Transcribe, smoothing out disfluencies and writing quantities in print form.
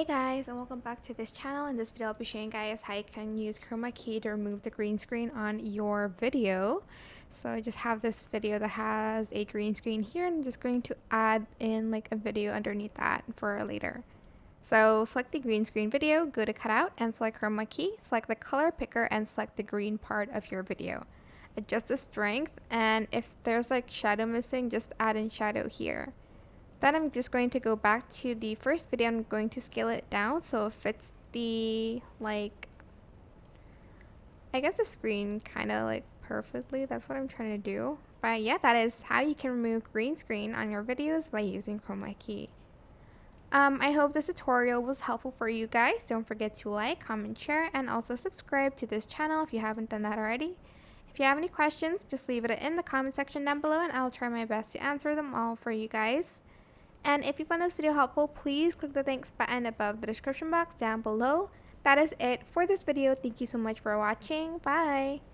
Hey guys, and welcome back to this channel. In this video I'll be showing you guys how you can use chroma key to remove the green screen on your video. So I just have this video that has a green screen here, and I'm just going to add in like a video underneath that for later. So select the green screen video, go to cutout and select chroma key, select the color picker and select the green part of your video. Adjust the strength, and if there's like shadow missing, just add in shadow here. Then I'm just going to go back to the first video. I'm going to scale it down so it fits the, like, I guess the screen kind of like perfectly. That's what I'm trying to do. But yeah, that is how you can remove green screen on your videos by using chroma key. I hope this tutorial was helpful for you guys. Don't forget to like, comment, share, and also subscribe to this channel if you haven't done that already. If you have any questions, just leave it in the comment section down below and I'll try my best to answer them all for you guys. And if you found this video helpful, please click the thanks button above the description box down below. That is it for this video. Thank you so much for watching. Bye!